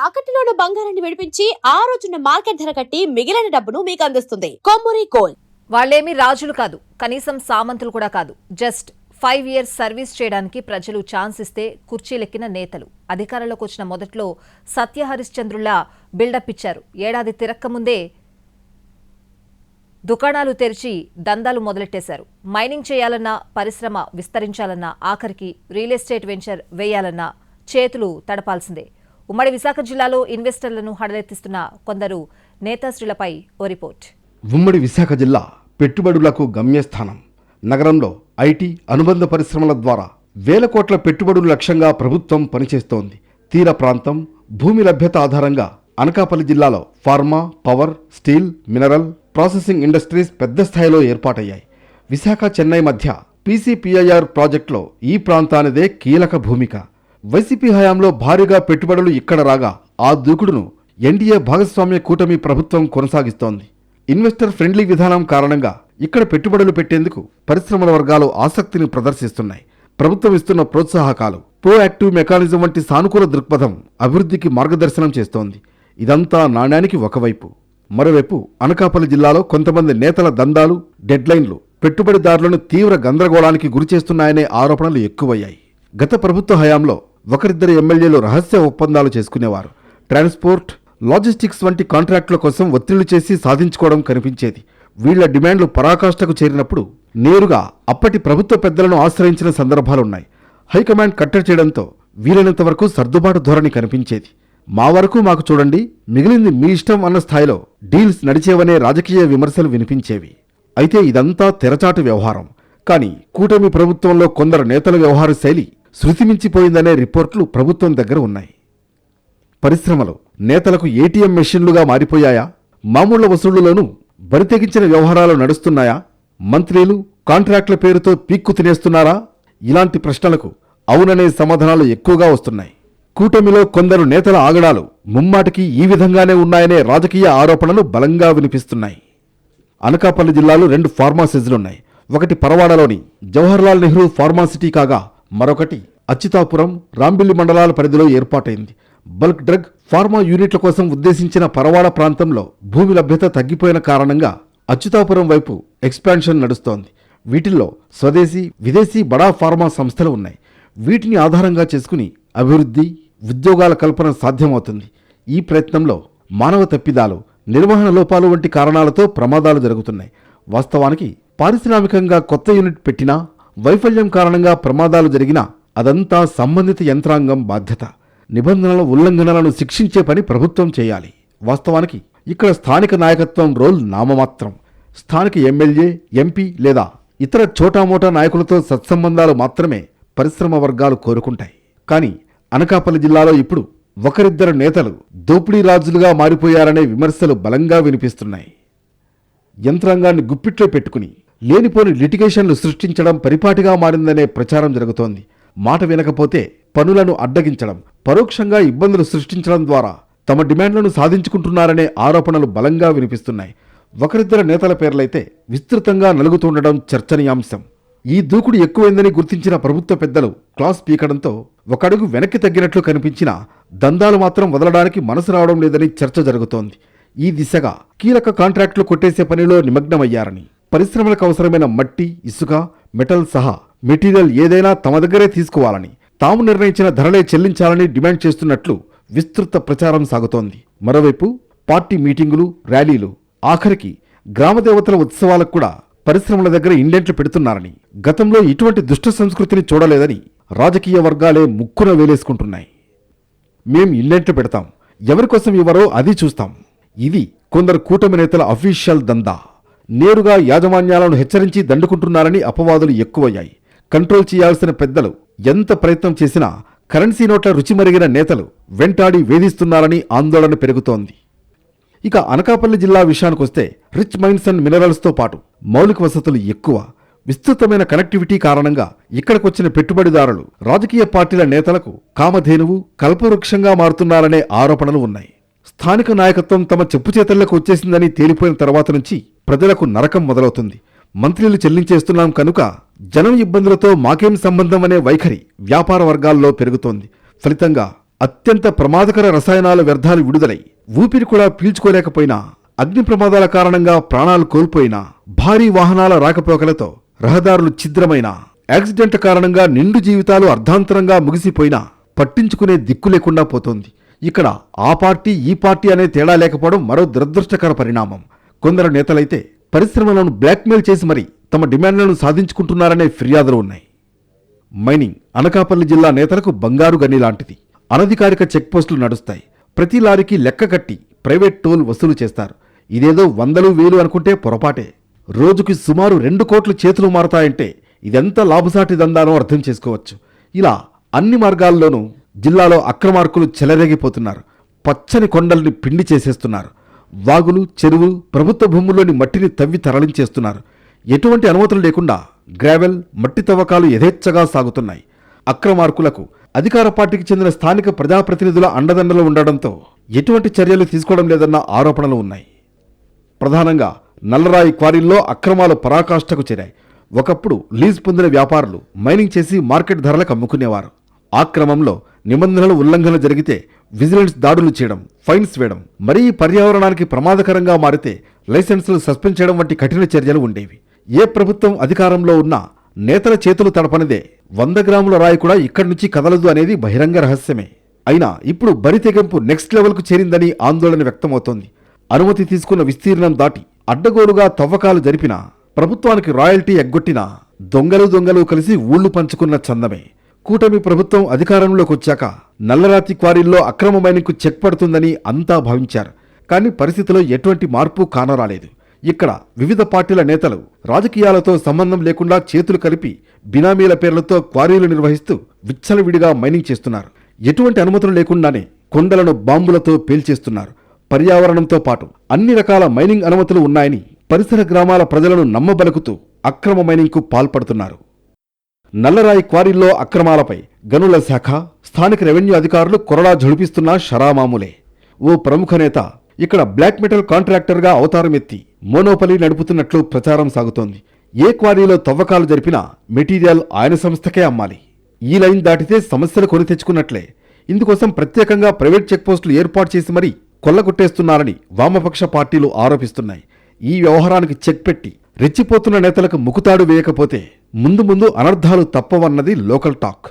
తాకట్టులోని బంగారాన్ని విడిపించి ఆ రోజున్న మార్కెట్ ధర కట్టి మిగిలిన డబ్బును మీకు అందిస్తుంది కొమ్మూరి గోల్డ్. వాళ్ళేమీ రాజులు కాదు, కనీసం సామంతులు కూడా కాదు. జస్ట్ 5 years సర్వీస్ చేయడానికి ప్రజలు ఛాన్స్ ఇస్తే కుర్చీలెక్కిన నేతలు. అధికారంలోకి వచ్చిన మొదట్లో సత్యహరిశ్చంద్రుల్లా బిల్డప్ ఇచ్చారు. ఏడాది తిరక్కముందే దుకాణాలు తెరిచి దందాలు మొదలెట్టేశారు. మైనింగ్ చేయాలన్నా, పరిశ్రమ విస్తరించాలన్నా, ఆఖరికి రియల్ ఎస్టేట్ వెంచర్ వేయాలన్నా చేతులు తడపాల్సిందే. ఉమ్మడి విశాఖ జిల్లాలో ఇన్వెస్టర్లను హడలెత్తిస్తున్న కొందరు నేతాశ్రీలపై ఓ రిపోర్ట్. ఉమ్మడి విశాఖ జిల్లా పెట్టుబడులకు గమ్యస్థానం. నగరంలో ఐటీ అనుబంధ పరిశ్రమల ద్వారా వేల కోట్ల పెట్టుబడుల లక్ష్యంగా ప్రభుత్వం పనిచేస్తోంది. తీర ప్రాంతం, భూమి లభ్యత ఆధారంగా అనకాపల్లి జిల్లాలో pharma, power, steel, mineral, processing industries పెద్ద స్థాయిలో ఏర్పాటయ్యాయి. విశాఖ, చెన్నై మధ్య పీసీపీఐఆర్ ప్రాజెక్టులో ఈ ప్రాంతానిదే కీలక భూమిక. వైసీపీ హయాంలో భారీగా పెట్టుబడులు ఇక్కడ రాగా ఆ దూకుడును ఎన్డీఏ భాగస్వామ్య కూటమి ప్రభుత్వం కొనసాగిస్తోంది. ఇన్వెస్టర్ ఫ్రెండ్లీ విధానం కారణంగా ఇక్కడ పెట్టుబడులు పెట్టేందుకు పరిశ్రమల వర్గాలు ఆసక్తిని ప్రదర్శిస్తున్నాయి. ప్రభుత్వం ఇస్తున్న ప్రోత్సాహకాలు, ప్రోయాక్టివ్ మెకానిజం వంటి సానుకూల దృక్పథం అభివృద్ధికి మార్గదర్శనం చేస్తోంది. ఇదంతా నాణ్యానికి ఒకవైపు. మరోవైపు అనకాపల్లి జిల్లాలో కొంతమంది నేతల దందాలు, డెడ్లైన్లు పెట్టుబడిదారులను తీవ్ర గందరగోళానికి గురిచేస్తున్నాయనే ఆరోపణలు ఎక్కువయ్యాయి. గత ప్రభుత్వ హయాంలో ఒకరిద్దరు ఎమ్మెల్యేలు రహస్య ఒప్పందాలు చేసుకునేవారు. ట్రాన్స్పోర్ట్, లాజిస్టిక్స్ వంటి కాంట్రాక్టుల కోసం ఒత్తిళ్లు చేసి సాధించుకోవడం కనిపించేది. వీళ్ల డిమాండ్లు పరాకాష్ఠకు చేరినప్పుడు నేరుగా అప్పటి ప్రభుత్వ పెద్దలను ఆశ్రయించిన సందర్భాలున్నాయి. హైకమాండ్ కట్టడి చేయడంతో వీలైనంత వరకు సర్దుబాటు ధోరణి కనిపించేది. మా వరకు మాకు చూడండి, మిగిలింది మీ ఇష్టం అన్న స్థాయిలో డీల్స్ నడిచేవనే రాజకీయ విమర్శలు వినిపించేవి. అయితే ఇదంతా తెరచాటు వ్యవహారం. కానీ కూటమి ప్రభుత్వంలో కొందరు నేతల వ్యవహార శైలి శృతిమించిపోయిందనే రిపోర్ట్లు ప్రభుత్వం దగ్గర ఉన్నాయి. పరిశ్రమలు నేతలకు ఏటీఎం మెషిన్లుగా మారిపోయాయా? మామూళ్ల వసూళ్లలోనూ బరితెగించిన వ్యవహారాలు నడుస్తున్నాయా? మంత్రులు కాంట్రాక్టుల పేరుతో పీక్కు తినేస్తున్నారా? ఇలాంటి ప్రశ్నలకు అవుననే సమాధానాలు ఎక్కువగా వస్తున్నాయి. కూటమిలో కొందరు నేతల ఆగడాలు ముమ్మాటికి ఈ విధంగానే ఉన్నాయనే రాజకీయ ఆరోపణలు బలంగా వినిపిస్తున్నాయి. అనకాపల్లి జిల్లాలో 2 ఫార్మా సెజ్లున్నాయి. ఒకటి పరవాడలోని జవహర్లాల్ నెహ్రూ ఫార్మాసిటీ కాగా మరొకటి అచ్యుతాపురం, రాంబిల్లి మండలాల పరిధిలో ఏర్పాటైంది. బల్క్ డ్రగ్, ఫార్మా యూనిట్ల కోసం ఉద్దేశించిన పరవాడ ప్రాంతంలో భూమి లభ్యత తగ్గిపోయిన కారణంగా అచ్యుతాపురం వైపు ఎక్స్పాన్షన్ నడుస్తోంది. వీటిల్లో స్వదేశీ, విదేశీ బడా ఫార్మా సంస్థలు ఉన్నాయి. వీటిని ఆధారంగా చేసుకుని అభివృద్ధి, ఉద్యోగాల కల్పన సాధ్యమవుతుంది. ఈ ప్రయత్నంలో మానవ తప్పిదాలు, నిర్వహణ లోపాలు వంటి కారణాలతో ప్రమాదాలు జరుగుతున్నాయి. వాస్తవానికి పారిశ్రామికంగా కొత్త యూనిట్ పెట్టినా, వైఫల్యం కారణంగా ప్రమాదాలు జరిగినా అదంతా సంబంధిత యంత్రాంగం బాధ్యత. నిబంధనల ఉల్లంఘనలను శిక్షించే పని ప్రభుత్వం చేయాలి. వాస్తవానికి ఇక్కడ స్థానిక నాయకత్వం రోల్ నామమాత్రం. స్థానిక ఎమ్మెల్యే, ఎంపీ లేదా ఇతర చోటామోటా నాయకులతో సత్సంబంధాలు మాత్రమే పరిశ్రమ వర్గాలు కోరుకుంటాయి. కానీ అనకాపల్లి జిల్లాలో ఇప్పుడు ఒకరిద్దరు నేతలు దోపిడీ రాజులుగా మారిపోయారనే విమర్శలు బలంగా వినిపిస్తున్నాయి. యంత్రాంగాన్ని గుప్పిట్లో పెట్టుకుని లేనిపోని లిటిగేషన్లు సృష్టించడం పరిపాటిగా మారిందనే ప్రచారం జరుగుతోంది. మాట వినకపోతే పనులను అడ్డగించడం, పరోక్షంగా ఇబ్బందులు సృష్టించడం ద్వారా తమ డిమాండ్లను సాధించుకుంటున్నారనే ఆరోపణలు బలంగా వినిపిస్తున్నాయి. ఒకరిద్దరు నేతల పేర్లైతే విస్తృతంగా నలుగుతుండడం చర్చనీయాంశం. ఈ దూకుడు ఎక్కువైందని గుర్తించిన ప్రభుత్వ పెద్దలు క్లాస్ పీకడంతో ఒకడుగు వెనక్కి తగ్గినట్లు కనిపించినా దందాలు మాత్రం వదలడానికి మనసు రావడం లేదని చర్చ జరుగుతోంది. ఈ దిశగా కీలక కాంట్రాక్టులు కొట్టేసే పనిలో నిమగ్నమయ్యారని, పరిశ్రమలకు అవసరమైన మట్టి, ఇసుక, మెటల్ సహా మెటీరియల్ ఏదైనా తమ దగ్గరే తీసుకోవాలని, తాము నిర్ణయించిన ధరలే చెల్లించాలని డిమాండ్ చేస్తున్నట్లు విస్తృత ప్రచారం సాగుతోంది. మరోవైపు పార్టీ మీటింగులు, ర్యాలీలు, ఆఖరికి గ్రామదేవతల ఉత్సవాలకు కూడా పరిశ్రమల దగ్గర ఇండెంట్లు పెడుతున్నారని, గతంలో ఇటువంటి దుష్ట సంస్కృతిని చూడలేదని రాజకీయ వర్గాలే ముక్కున వేలేసుకుంటున్నాయి. మేం ఇండెంట్లు పెడతాం, ఎవరికోసం ఇవ్వరో అది చూస్తాం. ఇది కొందరు కూటమి నేతల అఫీషియల్ దందా. నేరుగా యాజమాన్యాలను హెచ్చరించి దండుకుంటున్నారని అపవాదులు ఎక్కువయ్యాయి. కంట్రోల్ చేయాల్సిన పెద్దలు ఎంత ప్రయత్నం చేసినా కరెన్సీ నోట్ల రుచి మరిగిన నేతలు వెంటాడి వేధిస్తున్నారని ఆందోళన పెరుగుతోంది. ఇక అనకాపల్లి జిల్లా విషయానికొస్తే రిచ్ మైన్స్ అండ్ మినరల్స్తో పాటు మౌలిక వసతులు ఎక్కువ, విస్తృతమైన కనెక్టివిటీ కారణంగా ఇక్కడికొచ్చిన పెట్టుబడిదారులు రాజకీయ పార్టీల నేతలకు కామధేనువు, కల్పవృక్షంగా మారుతున్నారనే ఆరోపణలు ఉన్నాయి. స్థానిక నాయకత్వం తమ చెప్పుచేతళ్లకు వచ్చేసిందని తేలిపోయిన తర్వాత నుంచి ప్రజలకు నరకం మొదలవుతుంది. మంత్రులు చెల్లించేస్తున్నాం కనుక జనం ఇబ్బందులతో మాకేం సంబంధం అనే వైఖరి వ్యాపార వర్గాల్లో పెరుగుతోంది. ఫలితంగా అత్యంత ప్రమాదకర రసాయనాల వ్యర్థాలు విడుదలై ఊపిరి కూడా పీల్చుకోలేకపోయినా, అగ్ని ప్రమాదాల కారణంగా ప్రాణాలు కోల్పోయినా, భారీ వాహనాల రాకపోకలతో రహదారులు ఛిద్రమైన, యాక్సిడెంట్ల కారణంగా నిండు జీవితాలు అర్ధాంతరంగా ముగిసిపోయినా పట్టించుకునే దిక్కు లేకుండా పోతోంది. ఇక్కడ ఆ పార్టీ ఈ పార్టీ అనే తేడా లేకపోవడం మరో దురదృష్టకర పరిణామం. కొందరు నేతలైతే పరిశ్రమలను బ్లాక్మెయిల్ చేసి మరీ తమ డిమాండ్లను సాధించుకుంటున్నారనే ఫిర్యాదులు ఉన్నాయి. మైనింగ్ అనకాపల్లి జిల్లా నేతలకు బంగారు గని లాంటిది. అనధికారిక చెక్పోస్టులు నడుస్తాయి. ప్రతి లారీకి లెక్క కట్టి ప్రైవేట్ టోల్ వసూలు చేస్తారు. ఇదేదో వందలు వేలు అనుకుంటే పొరపాటే. రోజుకి సుమారు 2 కోట్లు చేతులు మారతాయంటే ఇదెంత లాభసాటి దందానో అర్థం చేసుకోవచ్చు. ఇలా అన్ని మార్గాల్లోనూ జిల్లాలో అక్రమార్కులు చెలరేగిపోతున్నారు. పచ్చని కొండల్ని పిండి చేసేస్తున్నారు. వాగులు, చెరువులు, ప్రభుత్వ భూముల్లోని మట్టిని తవ్వి తరలించేస్తున్నారు. ఎటువంటి అనుమతులు లేకుండా గ్రావెల్, మట్టి తవ్వకాలు యథేచ్ఛగా సాగుతున్నాయి. అక్రమార్కులకు అధికార పార్టీకి చెందిన స్థానిక ప్రజాప్రతినిధుల అండదండలు ఉండడంతో ఎటువంటి చర్యలు తీసుకోవడం లేదన్న ఆరోపణలు ఉన్నాయి. ప్రధానంగా నల్లరాయి క్వారీల్లో అక్రమాలు పరాకాష్ఠకు చేరాయి. ఒకప్పుడు లీజ్ పొందిన వ్యాపారులు మైనింగ్ చేసి మార్కెట్ ధరలకు అమ్ముకునేవారు. ఆ క్రమంలో నిబంధనల ఉల్లంఘన జరిగితే విజిలెన్స్ దాడులు చేయడం, ఫైన్స్ వేయడం, మరీ పర్యావరణానికి ప్రమాదకరంగా మారితే లైసెన్సులు సస్పెండ్ చేయడం వంటి కఠిన చర్యలు ఉండేవి. ఏ ప్రభుత్వం అధికారంలో ఉన్నా నేతల చేతులు తడపనిదే 100 గ్రాముల రాయి కూడా ఇక్కడి నుంచి కదలదు అనేది బహిరంగ రహస్యమే. అయినా ఇప్పుడు బరి తెగింపు నెక్స్ట్ లెవెల్కు చేరిందని ఆందోళన వ్యక్తమవుతోంది. అనుమతి తీసుకున్న విస్తీర్ణం దాటి అడ్డగోలుగా తవ్వకాలు జరిపినా, ప్రభుత్వానికి రాయల్టీ ఎగ్గొట్టినా దొంగలు కలిసి ఊళ్లు పంచుకున్న చందమే. కూటమి ప్రభుత్వం అధికారంలోకి వచ్చాక నల్లరాతి క్వారీల్లో అక్రమ మైనింగ్కు చెక్ పడుతుందని అంతా భావించారు. కానీ పరిస్థితిలో ఎటువంటి మార్పు కానరాలేదు. ఇక్కడ వివిధ పార్టీల నేతలు రాజకీయాలతో సంబంధం లేకుండా చేతులు కలిపి బినామీల పేర్లతో క్వారీలు నిర్వహిస్తూ విచ్చలవిడిగా మైనింగ్ చేస్తున్నారు. ఎటువంటి అనుమతులు లేకుండానే కొండలను బాంబులతో పేల్చేస్తున్నారు. పర్యావరణంతో పాటు అన్ని రకాల మైనింగ్ అనుమతులు ఉన్నాయని పరిసర గ్రామాల ప్రజలను నమ్మబలుకుతూ అక్రమ మైనింగ్కు పాల్పడుతున్నారు. నల్లరాయి క్వారీల్లో అక్రమాలపై గనుల శాఖ, స్థానిక రెవెన్యూ అధికారులు కొరడా ఝుడిపిస్తున్నా షరామామూలే. ఓ ప్రముఖ నేత ఇక్కడ బ్లాక్ మెటల్ కాంట్రాక్టర్గా అవతారమెత్తి మోనోపలి నడుపుతున్నట్లు ప్రచారం సాగుతోంది. ఏ క్వారీలో తవ్వకాలు జరిపినా మెటీరియల్ ఆయన సంస్థకే అమ్మాలి. ఈ లైన్ దాటితే సమస్యలు కొని తెచ్చుకున్నట్లే. ఇందుకోసం ప్రత్యేకంగా ప్రైవేట్ చెక్పోస్టులు ఏర్పాటు చేసి మరీ కొల్లగొట్టేస్తున్నారని వామపక్ష పార్టీలు ఆరోపిస్తున్నాయి. ఈ వ్యవహారానికి చెక్ పెట్టి రెచ్చిపోతున్న నేతలకు ముకుతాడు వేయకపోతే ముందు అనర్థాలు తప్పవన్నది లోకల్ టాక్.